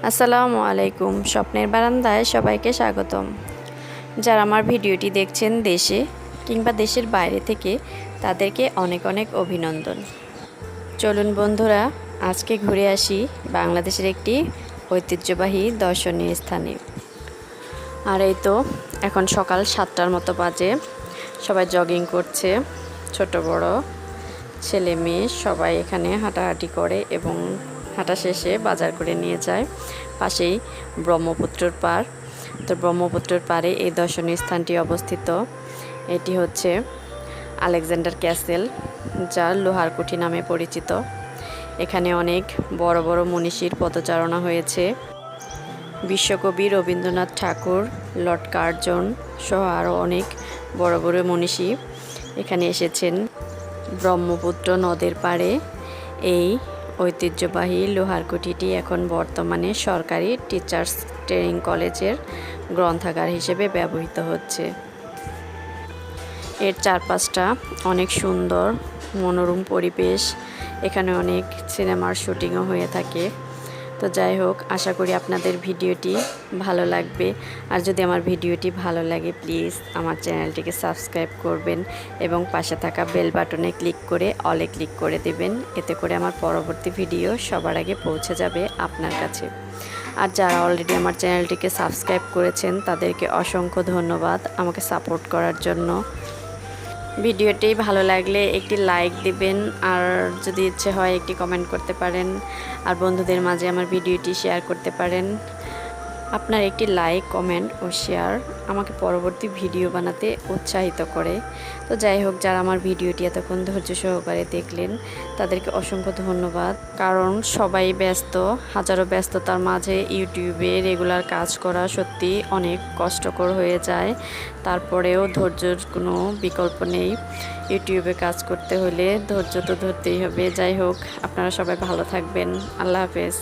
আসসালামু আলাইকুম। স্বপ্নের বারান্দায় সবাইকে স্বাগতম। যারা আমার ভিডিওটি দেখছেন দেশে কিংবা দেশের বাইরে থেকে, তাদেরকে অনেক অনেক অভিনন্দন। চলুন বন্ধুরা, আজকে ঘুরে আসি বাংলাদেশের একটি ঐতিহ্যবাহী দর্শনীয় স্থানে। আর এই তো এখন সকাল 7টার মতো বাজে, সবাই জগিং করছে, ছোট বড় ছেলে মেয়ে সবাই এখানে হাঁটাহাঁটি করে এবং হাঁটা শেষে বাজার করে নিয়ে যায়। পাশেই ব্রহ্মপুত্রের পাড়। তো ব্রহ্মপুত্রের পাড়ে এই দর্শনীয় স্থানটি অবস্থিত। এটি হচ্ছে আলেকজান্ডার ক্যাসেল, যা লোহারকুঠি নামে পরিচিত। এখানে অনেক বড় বড় মনীষীর পদচারণা হয়েছে। বিশ্বকবি রবীন্দ্রনাথ ঠাকুর, লর্ড কার্জন সহ আরও অনেক বড় বড় মনীষী এখানে এসেছেন। ব্রহ্মপুত্র নদের পাড়ে এই ঐতিহ্যবাহী লোহারকুঠিটি এখন বর্তমানে সরকারি টিচার্স ট্রেনিং কলেজের গ্রন্থাগার হিসেবে ব্যবহৃত হচ্ছে। এর চারপাশটা অনেক সুন্দর, মনোরম পরিবেশ। এখানে অনেক সিনেমার শুটিংও হয়ে থাকে। তো যাই হোক, আশা করি আপনাদের ভিডিওটি ভালো লাগবে। আর যদি আমার ভিডিওটি ভালো লাগে, প্লিজ আমার চ্যানেলটিকে সাবস্ক্রাইব করবেন এবং পাশে থাকা বেল বাটনে ক্লিক করে অলে ক্লিক করে দেবেন। এতে করে আমার পরবর্তী ভিডিও সবার আগে পৌঁছে যাবে আপনার কাছে। আর যারা অলরেডি আমার চ্যানেলটিকে সাবস্ক্রাইব করেছেন, তাদেরকে অসংখ্য ধন্যবাদ আমাকে সাপোর্ট করার জন্য। ভিডিওটি ভালো লাগলে একটি লাইক দিবেন, আর যদি ইচ্ছে হয় একটি কমেন্ট করতে পারেন, আর বন্ধুদের মাঝে আমার ভিডিওটি শেয়ার করতে পারেন। আপনার একটি লাইক, কমেন্ট ও শেয়ার আমাকে পরবর্তী ভিডিও বানাতে উৎসাহিত করে। তো যাই হোক, যারা আমার ভিডিওটি এতক্ষণ ধৈর্য সহকারে দেখলেন, তাদেরকে অসংখ্য ধন্যবাদ। কারণ সবাই ব্যস্ত, হাজারো ব্যস্ততার মাঝে ইউটিউবে রেগুলার কাজ করা সত্যি অনেক কষ্টকর হয়ে যায়। তারপরেও ধৈর্যের কোনো বিকল্প নেই। ইউটিউবে কাজ করতে হলে ধৈর্য তো ধরতেই হবে। যাই হোক, আপনারা সবাই ভালো থাকবেন। আল্লাহ হাফেজ।